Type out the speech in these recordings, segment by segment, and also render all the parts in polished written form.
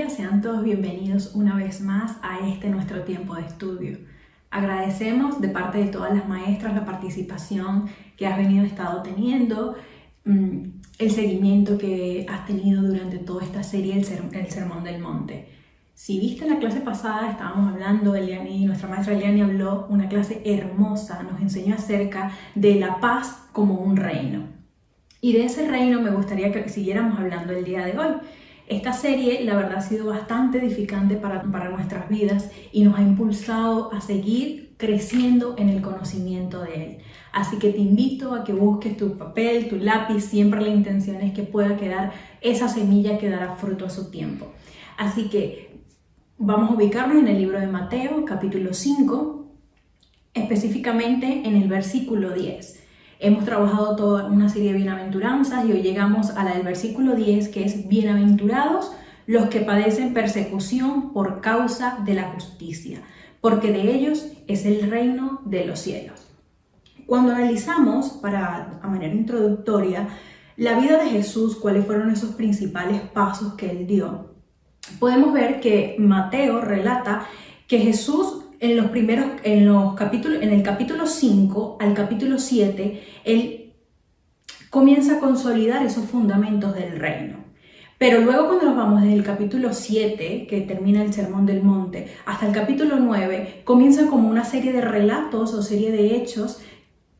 familia, sean todos bienvenidos una vez más a nuestro tiempo de estudio. Agradecemos de parte de todas las maestras la participación que has estado teniendo, el seguimiento que has tenido durante toda esta serie, el Sermón del Monte. Si viste la clase pasada, estábamos hablando, nuestra maestra Eliani habló una clase hermosa, nos enseñó acerca de la paz como un reino. Y de ese reino me gustaría que siguiéramos hablando el día de hoy. Esta serie, la verdad, ha sido bastante edificante para nuestras vidas y nos ha impulsado a seguir creciendo en el conocimiento de Él. Así que te invito a que busques tu papel, tu lápiz, siempre la intención es que pueda quedar esa semilla que dará fruto a su tiempo. Así que vamos a ubicarnos en el libro de Mateo, capítulo 5, específicamente en el versículo 10. Hemos trabajado toda una serie de bienaventuranzas y hoy llegamos a la del versículo 10, que es: bienaventurados los que padecen persecución por causa de la justicia, porque de ellos es el reino de los cielos. Cuando analizamos, a manera introductoria, la vida de Jesús, cuáles fueron esos principales pasos que Él dio, podemos ver que Mateo relata que Jesús en el capítulo 5 al capítulo 7, Él comienza a consolidar esos fundamentos del reino. Pero luego, cuando nos vamos desde el capítulo 7, que termina el Sermón del Monte, hasta el capítulo 9, comienza como una serie de relatos o serie de hechos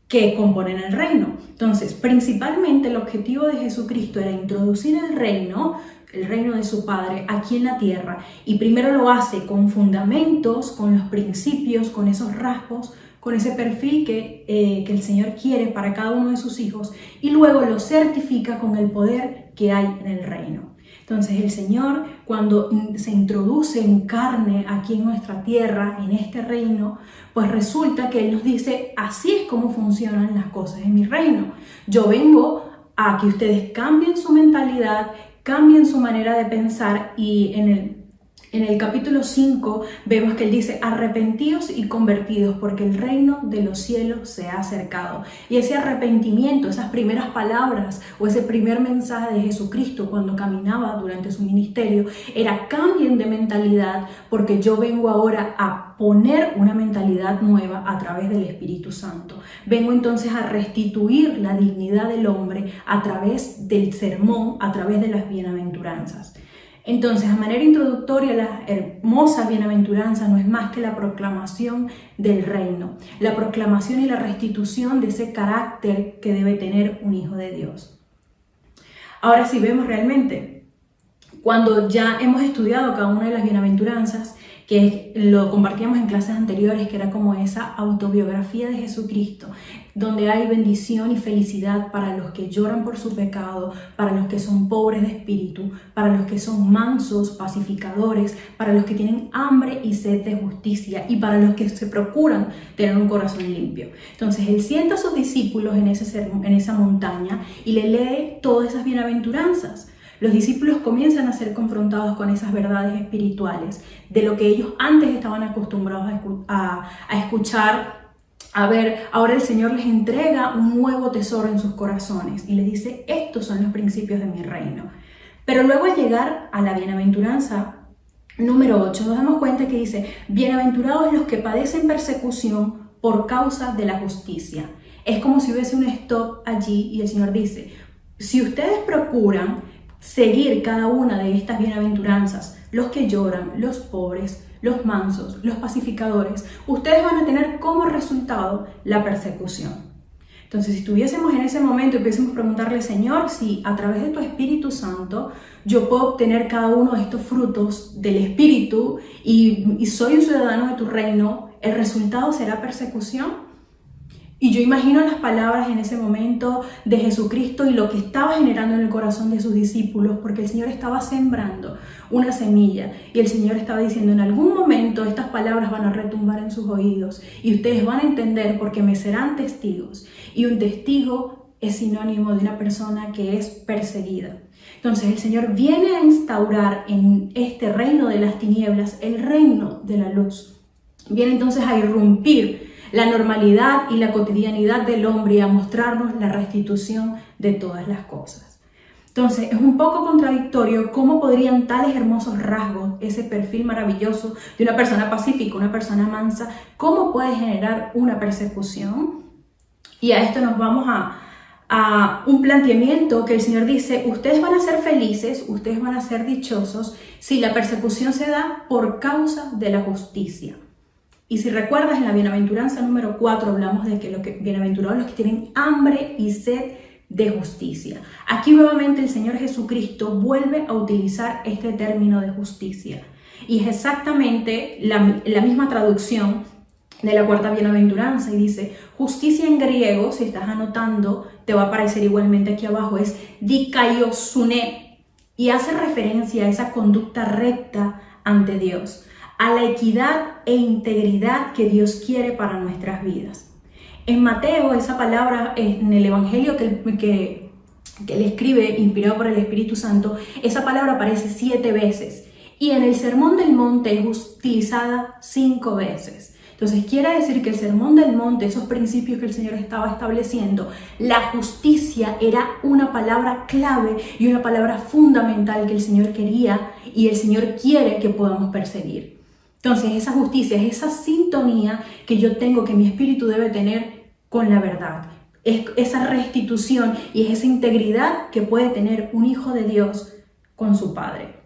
que componen el reino. Entonces, principalmente el objetivo de Jesucristo era introducir el reino de su Padre aquí en la tierra, y primero lo hace con fundamentos, con los principios, con esos rasgos, con ese perfil que el Señor quiere para cada uno de sus hijos, y luego lo certifica con el poder que hay en el reino. Entonces el Señor, cuando se introduce en carne aquí en nuestra tierra, en este reino, pues resulta que Él nos dice: así es como funcionan las cosas en mi reino. Yo vengo a que ustedes cambien su mentalidad, cambien su manera de pensar, y en el capítulo 5 vemos que Él dice: arrepentíos y convertidos, porque el reino de los cielos se ha acercado. Y ese arrepentimiento, esas primeras palabras o ese primer mensaje de Jesucristo cuando caminaba durante su ministerio era: cambien de mentalidad, porque yo vengo ahora a poner una mentalidad nueva a través del Espíritu Santo. Vengo entonces a restituir la dignidad del hombre a través del sermón, a través de las bienaventuranzas. Entonces, a manera introductoria, la hermosa bienaventuranza no es más que la proclamación del reino, la proclamación y la restitución de ese carácter que debe tener un hijo de Dios. Ahora, si vemos realmente, cuando ya hemos estudiado cada una de las bienaventuranzas, que lo compartíamos en clases anteriores, que era como esa autobiografía de Jesucristo, donde hay bendición y felicidad para los que lloran por su pecado, para los que son pobres de espíritu, para los que son mansos, pacificadores, para los que tienen hambre y sed de justicia, y para los que se procuran tener un corazón limpio. Entonces Él sienta a sus discípulos en esa montaña y le lee todas esas bienaventuranzas. Los discípulos comienzan a ser confrontados con esas verdades espirituales, de lo que ellos antes estaban acostumbrados a escuchar, a ver. Ahora el Señor les entrega un nuevo tesoro en sus corazones y les dice: estos son los principios de mi reino. Pero luego, al llegar a la bienaventuranza número 8, nos damos cuenta que dice: bienaventurados los que padecen persecución por causa de la justicia. Es como si hubiese un stop allí y el Señor dice: si ustedes procuran seguir cada una de estas bienaventuranzas, los que lloran, los pobres, los mansos, los pacificadores, ustedes van a tener como resultado la persecución. Entonces, si estuviésemos en ese momento y pudiésemos preguntarle: Señor, si a través de tu Espíritu Santo yo puedo obtener cada uno de estos frutos del Espíritu y soy un ciudadano de tu reino, ¿el resultado será persecución? Y yo imagino las palabras en ese momento de Jesucristo y lo que estaba generando en el corazón de sus discípulos, porque el Señor estaba sembrando una semilla y el Señor estaba diciendo: en algún momento estas palabras van a retumbar en sus oídos y ustedes van a entender, porque me serán testigos. Y un testigo es sinónimo de una persona que es perseguida. Entonces el Señor viene a instaurar en este reino de las tinieblas el reino de la luz. Viene entonces a irrumpir la normalidad y la cotidianidad del hombre y a mostrarnos la restitución de todas las cosas. Entonces, es un poco contradictorio cómo podrían tales hermosos rasgos, ese perfil maravilloso de una persona pacífica, una persona mansa, cómo puede generar una persecución. Y a esto nos vamos a un planteamiento que el Señor dice: ustedes van a ser felices, ustedes van a ser dichosos si la persecución se da por causa de la justicia. Y si recuerdas, en la bienaventuranza número 4 hablamos de que bienaventurados los que tienen hambre y sed de justicia. Aquí nuevamente el Señor Jesucristo vuelve a utilizar este término de justicia. Y es exactamente la misma traducción de la cuarta bienaventuranza, y dice justicia en griego, si estás anotando, te va a aparecer igualmente aquí abajo, es dikaiosune, y hace referencia a esa conducta recta ante Dios, a la equidad e integridad que Dios quiere para nuestras vidas. En Mateo, esa palabra, en el Evangelio que él escribe, inspirado por el Espíritu Santo, esa palabra aparece 7 veces, y en el Sermón del Monte es utilizada 5 veces. Entonces quiere decir que el Sermón del Monte, esos principios que el Señor estaba estableciendo, la justicia era una palabra clave y una palabra fundamental que el Señor quería y el Señor quiere que podamos perseguir. Entonces esa justicia es esa sintonía que yo tengo, que mi espíritu debe tener con la verdad. Es esa restitución y es esa integridad que puede tener un hijo de Dios con su Padre.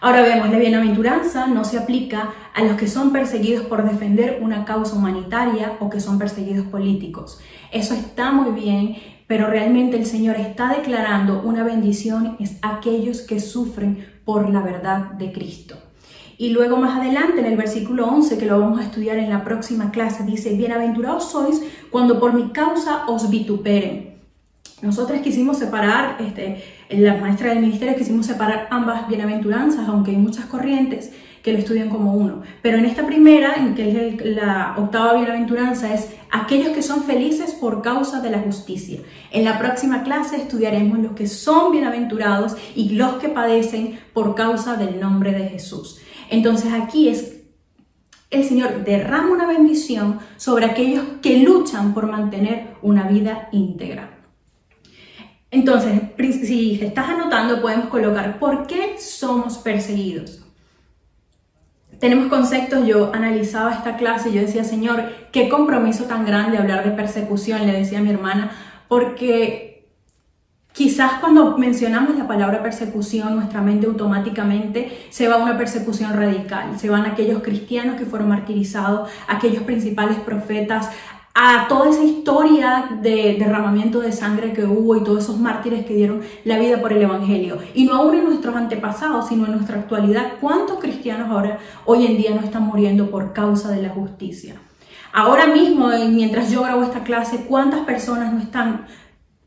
Ahora vemos, la bienaventuranza no se aplica a los que son perseguidos por defender una causa humanitaria o que son perseguidos políticos. Eso está muy bien, pero realmente el Señor está declarando una bendición a aquellos que sufren por la verdad de Cristo. Y luego más adelante en el versículo 11, que lo vamos a estudiar en la próxima clase, dice: bienaventurados sois cuando por mi causa os vituperen. Nosotros quisimos separar, la maestra del ministerio quisimos separar ambas bienaventuranzas, aunque hay muchas corrientes que lo estudian como uno. Pero en esta primera, en que es la octava bienaventuranza, es aquellos que son felices por causa de la justicia. En la próxima clase estudiaremos los que son bienaventurados y los que padecen por causa del nombre de Jesús. Entonces aquí el Señor derrama una bendición sobre aquellos que luchan por mantener una vida íntegra. Entonces, si estás anotando, podemos colocar ¿por qué somos perseguidos? Tenemos conceptos. Yo analizaba esta clase y yo decía: Señor, qué compromiso tan grande hablar de persecución, le decía a mi hermana, porque quizás cuando mencionamos la palabra persecución, nuestra mente automáticamente se va a una persecución radical. Se van aquellos cristianos que fueron martirizados, aquellos principales profetas, a toda esa historia de derramamiento de sangre que hubo y todos esos mártires que dieron la vida por el Evangelio. Y no aún en nuestros antepasados, sino en nuestra actualidad. ¿Cuántos cristianos hoy en día no están muriendo por causa de la justicia? Ahora mismo, mientras yo grabo esta clase, ¿cuántas personas no están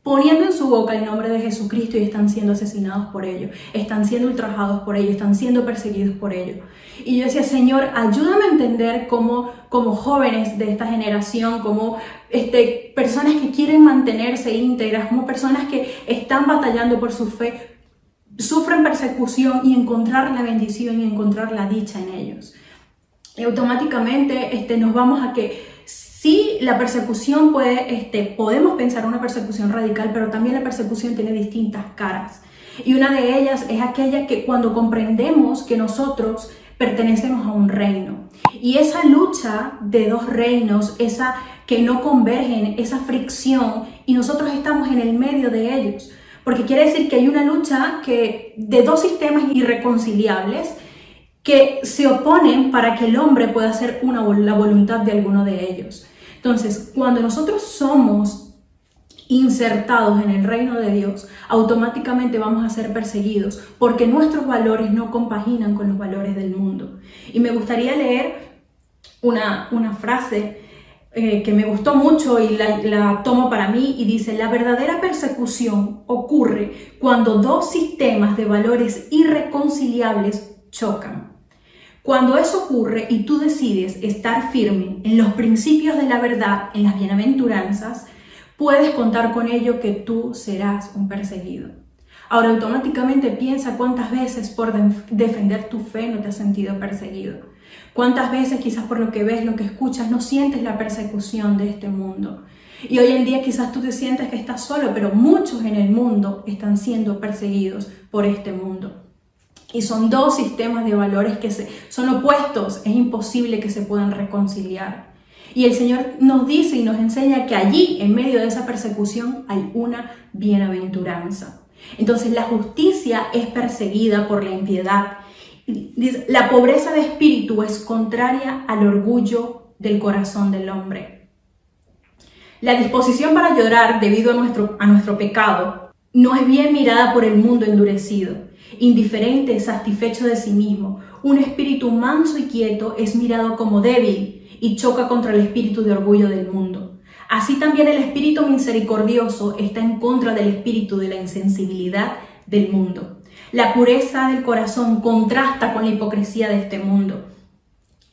poniendo en su boca el nombre de Jesucristo y están siendo asesinados por ello, están siendo ultrajados por ello, están siendo perseguidos por ello? Y yo decía: Señor, ayúdame a entender como jóvenes de esta generación, como personas que quieren mantenerse íntegras, como personas que están batallando por su fe, sufren persecución, y encontrar la bendición y encontrar la dicha en ellos. Y automáticamente nos vamos a que sí, la persecución podemos pensar una persecución radical, pero también la persecución tiene distintas caras. Y una de ellas es aquella que cuando comprendemos que nosotros pertenecemos a un reino. Y esa lucha de dos reinos, esa que no convergen, esa fricción, y nosotros estamos en el medio de ellos. Porque quiere decir que hay una lucha de dos sistemas irreconciliables que se oponen para que el hombre pueda hacer la voluntad de alguno de ellos. Entonces, cuando nosotros somos insertados en el reino de Dios, automáticamente vamos a ser perseguidos porque nuestros valores no compaginan con los valores del mundo. Y me gustaría leer una frase que me gustó mucho y la tomo para mí, y dice: la verdadera persecución ocurre cuando dos sistemas de valores irreconciliables chocan. Cuando eso ocurre y tú decides estar firme en los principios de la verdad, en las bienaventuranzas, puedes contar con ello que tú serás un perseguido. Ahora automáticamente piensa cuántas veces por defender tu fe no te has sentido perseguido. Cuántas veces quizás por lo que ves, lo que escuchas, no sientes la persecución de este mundo. Y hoy en día quizás tú te sientes que estás solo, pero muchos en el mundo están siendo perseguidos por este mundo. Y son dos sistemas de valores que son opuestos, es imposible que se puedan reconciliar. Y el Señor nos dice y nos enseña que allí, en medio de esa persecución, hay una bienaventuranza. Entonces la justicia es perseguida por la impiedad. La pobreza de espíritu es contraria al orgullo del corazón del hombre. La disposición para llorar debido a nuestro pecado no es bien mirada por el mundo endurecido, indiferente, satisfecho de sí mismo. Un espíritu manso y quieto es mirado como débil y choca contra el espíritu de orgullo del mundo. Así también el espíritu misericordioso está en contra del espíritu de la insensibilidad del mundo. La pureza del corazón contrasta con la hipocresía de este mundo.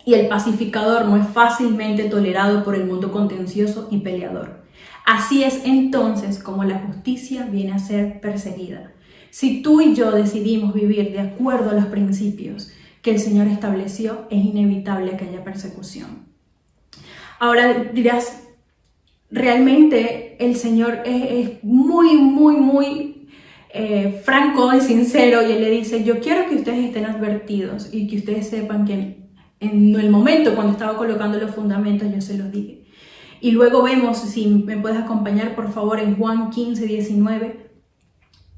Y el pacificador no es fácilmente tolerado por el mundo contencioso y peleador. Así es entonces como la justicia viene a ser perseguida. Si tú y yo decidimos vivir de acuerdo a los principios que el Señor estableció, es inevitable que haya persecución. Ahora dirás, realmente el Señor es muy franco y sincero, y Él le dice: yo quiero que ustedes estén advertidos y que ustedes sepan que en el momento cuando estaba colocando los fundamentos yo se los dije. Y luego vemos, si me puedes acompañar por favor, en Juan 15:19,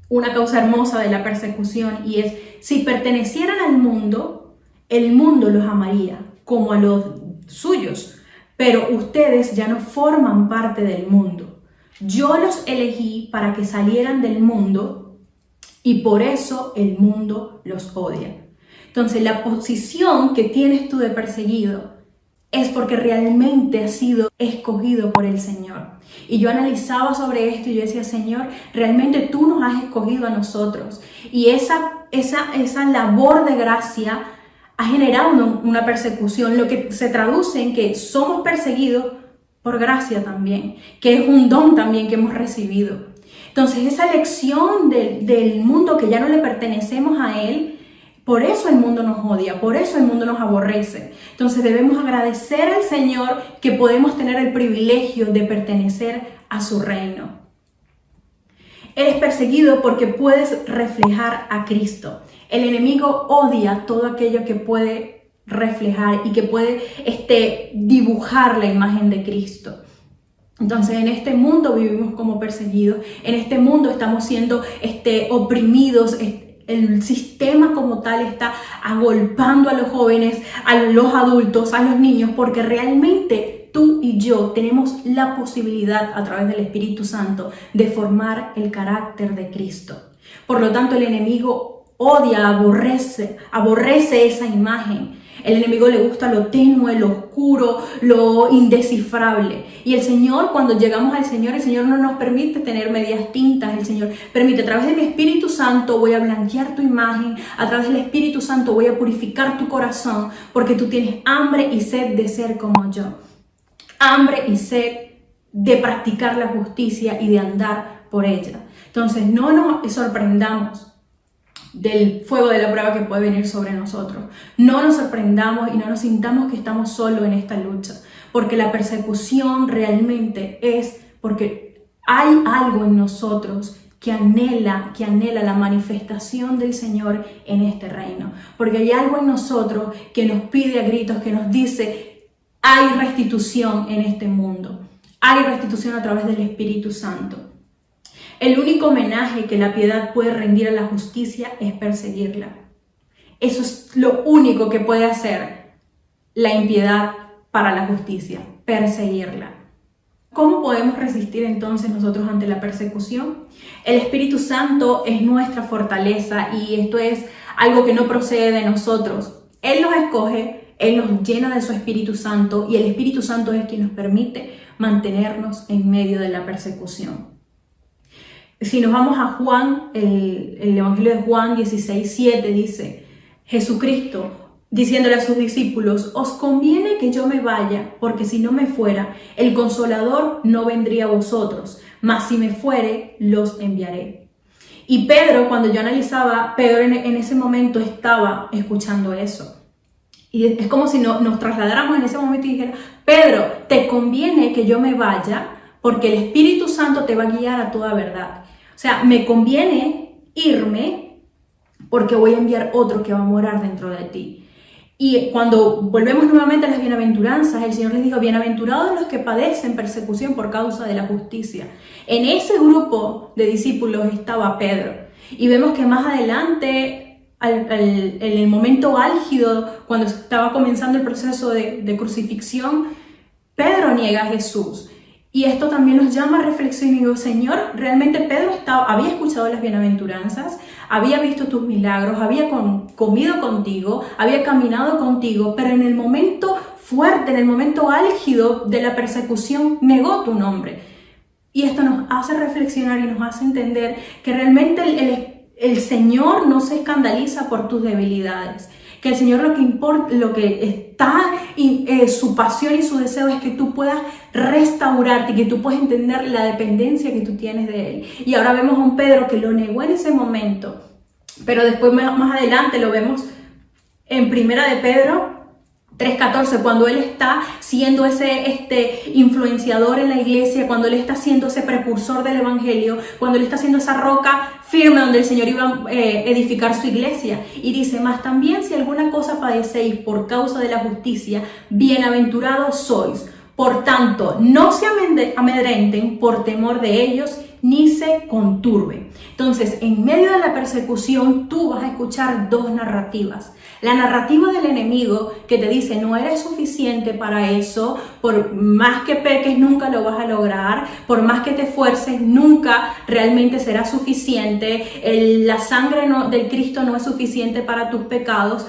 una causa hermosa de la persecución, y es: si pertenecieran al mundo, el mundo los amaría como a los suyos, pero ustedes ya no forman parte del mundo. Yo los elegí para que salieran del mundo y por eso el mundo los odia. Entonces, la posición que tienes tú de perseguido es porque realmente has sido escogido por el Señor. Y yo analizaba sobre esto y yo decía: Señor, realmente tú nos has escogido a nosotros. Y esa labor de gracia ha generado una persecución, lo que se traduce en que somos perseguidos por gracia también, que es un don también que hemos recibido. Entonces, esa elección del mundo, que ya no le pertenecemos a Él, por eso el mundo nos odia, por eso el mundo nos aborrece. Entonces debemos agradecer al Señor que podemos tener el privilegio de pertenecer a su reino. Eres perseguido porque puedes reflejar a Cristo. El enemigo odia todo aquello que puede reflejar y que puede dibujar la imagen de Cristo. Entonces, en este mundo vivimos como perseguidos, en este mundo estamos siendo oprimidos. El sistema como tal está agolpando a los jóvenes, a los adultos, a los niños, porque realmente tú y yo tenemos la posibilidad, a través del Espíritu Santo, de formar el carácter de Cristo. Por lo tanto, el enemigo odia, aborrece esa imagen. El enemigo le gusta lo tenue, lo oscuro, lo indescifrable. Y el Señor, cuando llegamos al Señor, el Señor no nos permite tener medias tintas. El Señor permite: a través de mi Espíritu Santo voy a blanquear tu imagen, a través del Espíritu Santo voy a purificar tu corazón, porque tú tienes hambre y sed de ser como yo. Hambre y sed de practicar la justicia y de andar por ella. Entonces, no nos sorprendamos del fuego de la prueba que puede venir sobre nosotros. No nos sorprendamos y no nos sintamos que estamos solos en esta lucha, porque la persecución realmente es porque hay algo en nosotros que anhela la manifestación del Señor en este reino, porque hay algo en nosotros que nos pide a gritos, que nos dice: hay restitución en este mundo, hay restitución a través del Espíritu Santo. El único homenaje que la piedad puede rendir a la justicia es perseguirla. Eso es lo único que puede hacer la impiedad para la justicia, perseguirla. ¿Cómo podemos resistir entonces nosotros ante la persecución? El Espíritu Santo es nuestra fortaleza, y esto es algo que no procede de nosotros. Él nos escoge, Él nos llena de su Espíritu Santo, y el Espíritu Santo es quien nos permite mantenernos en medio de la persecución. Si nos vamos a Juan, el Evangelio de Juan 16:7 dice: Jesucristo, diciéndole a sus discípulos: os conviene que yo me vaya, porque si no me fuera, el Consolador no vendría a vosotros, mas si me fuere, los enviaré. Y Pedro, cuando yo analizaba, Pedro en ese momento estaba escuchando eso. Y es como si nos trasladáramos en ese momento y dijera: Pedro, te conviene que yo me vaya, porque el Espíritu Santo te va a guiar a toda verdad. O sea, me conviene irme porque voy a enviar otro que va a morar dentro de ti. Y cuando volvemos nuevamente a las bienaventuranzas, el Señor les dijo, bienaventurados los que padecen persecución por causa de la justicia. En ese grupo de discípulos estaba Pedro. Y vemos que más adelante, en el momento álgido, cuando estaba comenzando el proceso de crucifixión, Pedro niega a Jesús. Y esto también nos llama a reflexión. Y digo, Señor, realmente Pedro había escuchado las bienaventuranzas, había visto tus milagros, había comido contigo, había caminado contigo, pero en el momento fuerte, en el momento álgido de la persecución, negó tu nombre. Y esto nos hace reflexionar y nos hace entender que realmente el Señor no se escandaliza por tus debilidades. Que el Señor lo que está, su pasión y su deseo es que tú puedas restaurarte, que tú puedas entender la dependencia que tú tienes de Él. Y ahora vemos a un Pedro que lo negó en ese momento, pero después más adelante lo vemos en Primera de Pedro 3:14, cuando Él está siendo ese influenciador en la iglesia, cuando Él está siendo ese precursor del evangelio, cuando Él está siendo esa roca firme donde el Señor iba a edificar su iglesia. Y dice, mas también si alguna cosa padecéis por causa de la justicia, bienaventurados sois. Por tanto, no se amedrenten por temor de ellos, ni se conturben. Entonces, en medio de la persecución, tú vas a escuchar dos narrativas. La narrativa del enemigo que te dice, no eres suficiente para eso, por más que peques nunca lo vas a lograr, por más que te esfuerces nunca realmente será suficiente, la sangre del Cristo no es suficiente para tus pecados,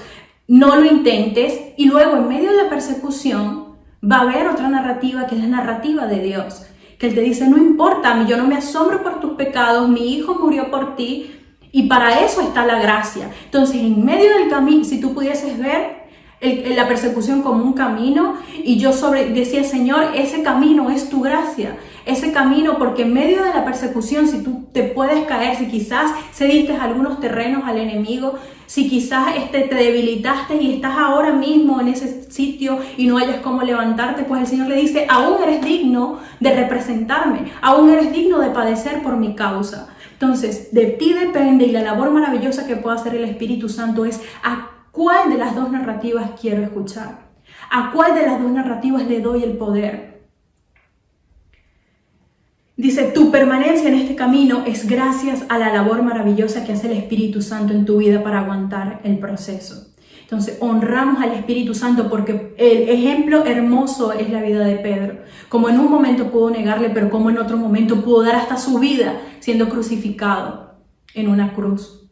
no lo intentes. Y luego en medio de la persecución va a haber otra narrativa que es la narrativa de Dios, que Él te dice, no importa, yo no me asombro por tus pecados, mi hijo murió por ti, y para eso está la gracia. Entonces, en medio del camino, si tú pudieses ver la persecución como un camino, y yo decía, Señor, ese camino es tu gracia, ese camino, porque en medio de la persecución, si tú te puedes caer, si quizás cediste algunos terrenos al enemigo, si quizás te debilitaste y estás ahora mismo en ese sitio y no hayas cómo levantarte, pues el Señor le dice, aún eres digno de representarme, aún eres digno de padecer por mi causa. Entonces, de ti depende, y la labor maravillosa que puede hacer el Espíritu Santo es a cuál de las dos narrativas quiero escuchar, a cuál de las dos narrativas le doy el poder. Dice, tu permanencia en este camino es gracias a la labor maravillosa que hace el Espíritu Santo en tu vida para aguantar el proceso. Entonces, honramos al Espíritu Santo porque el ejemplo hermoso es la vida de Pedro. Como en un momento pudo negarle, pero como en otro momento pudo dar hasta su vida siendo crucificado en una cruz.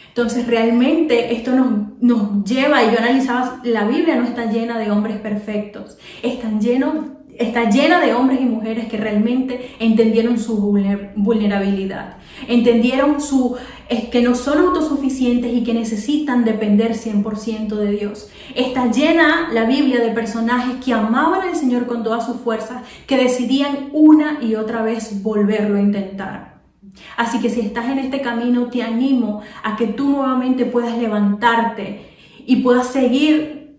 Entonces, realmente esto nos lleva, y yo analizaba, la Biblia no está llena de hombres perfectos, está llena de hombres y mujeres que realmente entendieron su vulnerabilidad, entendieron que no son autosuficientes y que necesitan depender 100% de Dios. Está llena la Biblia de personajes que amaban al Señor con todas sus fuerzas, que decidían una y otra vez volverlo a intentar. Así que si estás en este camino, te animo a que tú nuevamente puedas levantarte y puedas seguir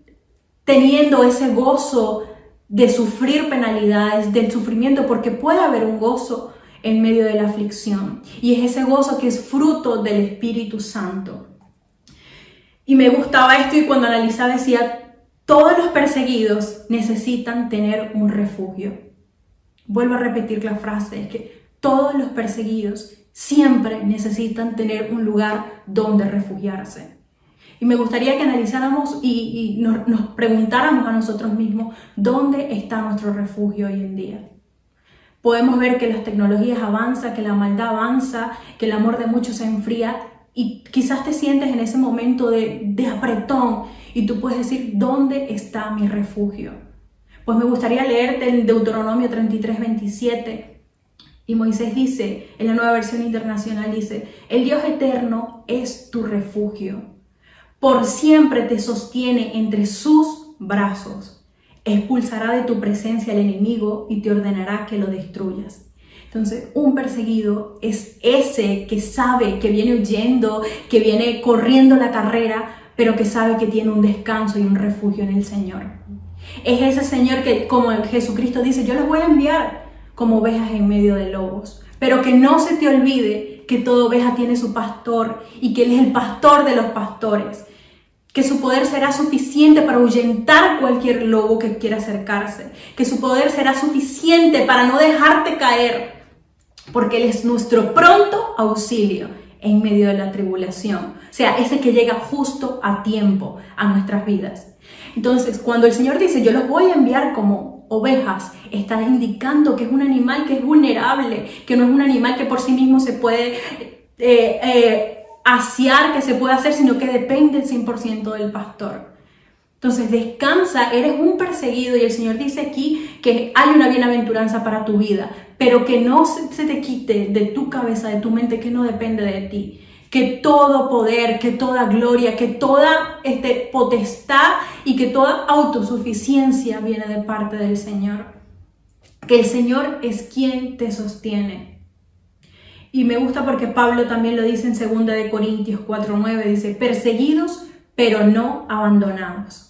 teniendo ese gozo de sufrir penalidades, del sufrimiento, porque puede haber un gozo en medio de la aflicción. Y es ese gozo que es fruto del Espíritu Santo. Y me gustaba esto, y cuando analizaba decía, todos los perseguidos necesitan tener un refugio. Vuelvo a repetir la frase, es que todos los perseguidos siempre necesitan tener un lugar donde refugiarse. Y me gustaría que analizáramos y nos preguntáramos a nosotros mismos, ¿dónde está nuestro refugio hoy en día? Podemos ver que las tecnologías avanzan, que la maldad avanza, que el amor de muchos se enfría, y quizás te sientes en ese momento de apretón y tú puedes decir, ¿dónde está mi refugio? Pues me gustaría leerte en Deuteronomio 33:27. Y Moisés dice, en la Nueva Versión Internacional dice, el Dios eterno es tu refugio. Por siempre te sostiene entre sus brazos. Expulsará de tu presencia al enemigo y te ordenará que lo destruyas. Entonces, un perseguido es ese que sabe que viene huyendo, que viene corriendo la carrera, pero que sabe que tiene un descanso y un refugio en el Señor. Es ese Señor que, como Jesucristo dice, yo les voy a enviar como ovejas en medio de lobos. Pero que no se te olvide que toda oveja tiene su pastor y que Él es el pastor de los pastores. Que su poder será suficiente para ahuyentar cualquier lobo que quiera acercarse. Que su poder será suficiente para no dejarte caer. Porque Él es nuestro pronto auxilio en medio de la tribulación. O sea, ese que llega justo a tiempo a nuestras vidas. Entonces, cuando el Señor dice, yo los voy a enviar como ovejas, está indicando que es un animal que es vulnerable, que no es un animal que por sí mismo se puede asear, que se puede hacer, sino que depende 100% del pastor. Entonces, descansa, eres un perseguido y el Señor dice aquí que hay una bienaventuranza para tu vida, pero que no se te quite de tu cabeza, de tu mente, que no depende de ti. Que todo poder, que toda gloria, que toda potestad y que toda autosuficiencia viene de parte del Señor. Que el Señor es quien te sostiene. Y me gusta porque Pablo también lo dice en 2 Corintios 4:9, dice, perseguidos pero no abandonados.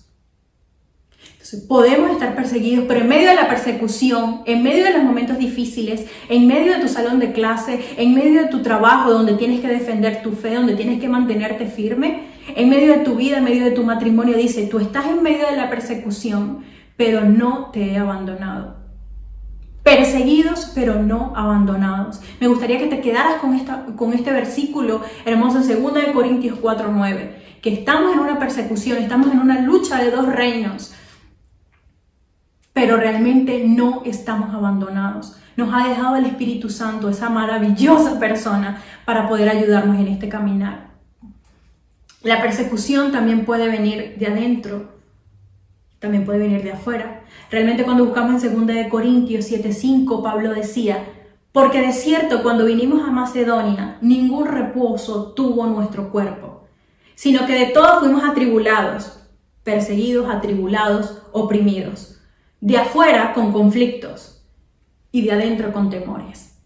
Entonces, podemos estar perseguidos, pero en medio de la persecución, en medio de los momentos difíciles, en medio de tu salón de clase, en medio de tu trabajo donde tienes que defender tu fe, donde tienes que mantenerte firme, en medio de tu vida, en medio de tu matrimonio, dice, tú estás en medio de la persecución, pero no te he abandonado. Perseguidos, pero no abandonados. Me gustaría que te quedaras con este versículo hermoso en 2 Corintios 4:9, que estamos en una persecución, estamos en una lucha de dos reinos, pero realmente no estamos abandonados. Nos ha dejado el Espíritu Santo, esa maravillosa persona, para poder ayudarnos en este caminar. La persecución también puede venir de adentro, también puede venir de afuera. Realmente cuando buscamos en 2 Corintios 7:5, Pablo decía, porque de cierto cuando vinimos a Macedonia, ningún reposo tuvo nuestro cuerpo, sino que de todos fuimos atribulados, perseguidos, atribulados, oprimidos. De afuera con conflictos y de adentro con temores.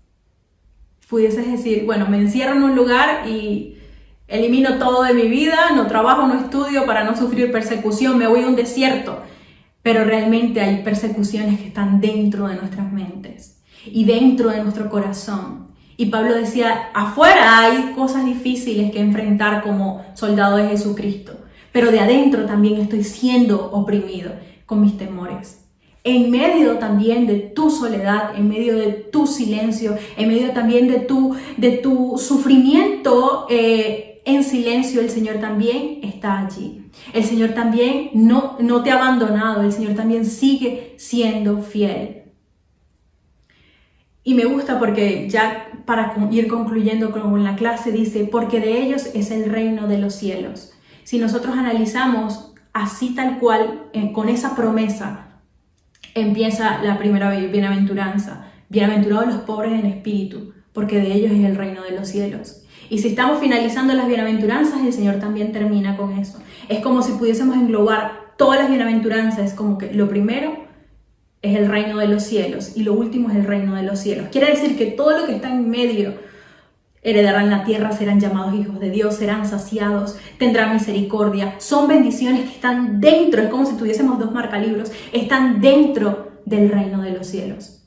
Pudieses decir, bueno, me encierro en un lugar y elimino todo de mi vida, no trabajo, no estudio para no sufrir persecución, me voy a un desierto. Pero realmente hay persecuciones que están dentro de nuestras mentes y dentro de nuestro corazón. Y Pablo decía, afuera hay cosas difíciles que enfrentar como soldado de Jesucristo, pero de adentro también estoy siendo oprimido con mis temores. En medio también de tu soledad, en medio de tu silencio, en medio también de tu sufrimiento en silencio, el Señor también está allí. El Señor también no te ha abandonado, el Señor también sigue siendo fiel. Y me gusta porque ya para ir concluyendo con la clase dice, porque de ellos es el reino de los cielos. Si nosotros analizamos así tal cual, con esa promesa, empieza la primera bienaventuranza. Bienaventurados los pobres en espíritu, porque de ellos es el reino de los cielos. Y si estamos finalizando las bienaventuranzas, el Señor también termina con eso. Es como si pudiésemos englobar todas las bienaventuranzas. Es como que lo primero es el reino de los cielos y lo último es el reino de los cielos. Quiere decir que todo lo que está en medio heredarán la tierra, serán llamados hijos de Dios, serán saciados, tendrán misericordia. Son bendiciones que están dentro, es como si tuviésemos dos marcalibros, están dentro del reino de los cielos.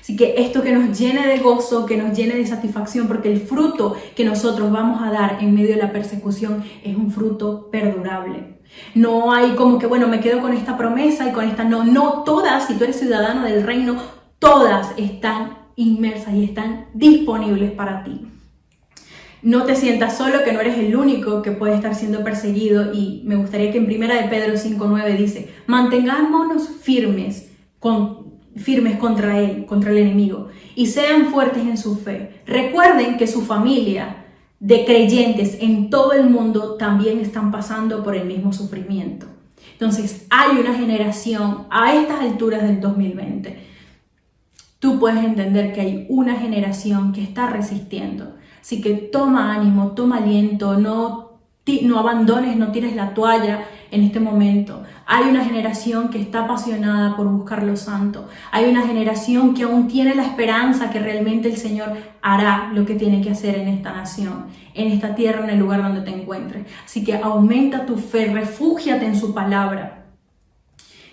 Así que esto que nos llene de gozo, que nos llene de satisfacción, porque el fruto que nosotros vamos a dar en medio de la persecución es un fruto perdurable. No hay como que, bueno, me quedo con esta promesa y con esta. No, todas, si tú eres ciudadano del reino, todas están inmersas y están disponibles para ti. No te sientas solo, que no eres el único que puede estar siendo perseguido. Y me gustaría que en 1 Pedro 5:9 dice, mantengámonos firmes contra el enemigo, y sean fuertes en su fe. Recuerden que su familia de creyentes en todo el mundo también están pasando por el mismo sufrimiento. Entonces, hay una generación a estas alturas del 2020. Tú puedes entender que hay una generación que está resistiendo. Así que toma ánimo, toma aliento, no abandones, no tires la toalla en este momento. Hay una generación que está apasionada por buscar lo santo. Hay una generación que aún tiene la esperanza que realmente el Señor hará lo que tiene que hacer en esta nación, en esta tierra, en el lugar donde te encuentres. Así que aumenta tu fe, refúgiate en su palabra.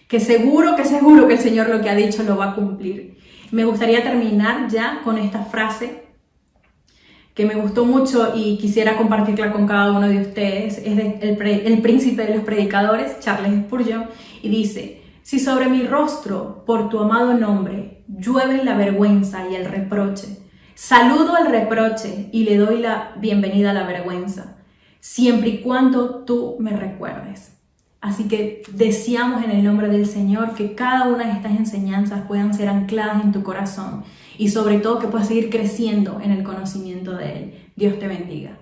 Que seguro que el Señor lo que ha dicho lo va a cumplir. Me gustaría terminar ya con esta frase que me gustó mucho y quisiera compartirla con cada uno de ustedes. Es el príncipe de los predicadores, Charles Spurgeon, y dice: si sobre mi rostro, por tu amado nombre, llueven la vergüenza y el reproche, saludo al reproche y le doy la bienvenida a la vergüenza, siempre y cuando tú me recuerdes. Así que deseamos en el nombre del Señor que cada una de estas enseñanzas puedan ser ancladas en tu corazón y sobre todo que puedas seguir creciendo en el conocimiento de Él. Dios te bendiga.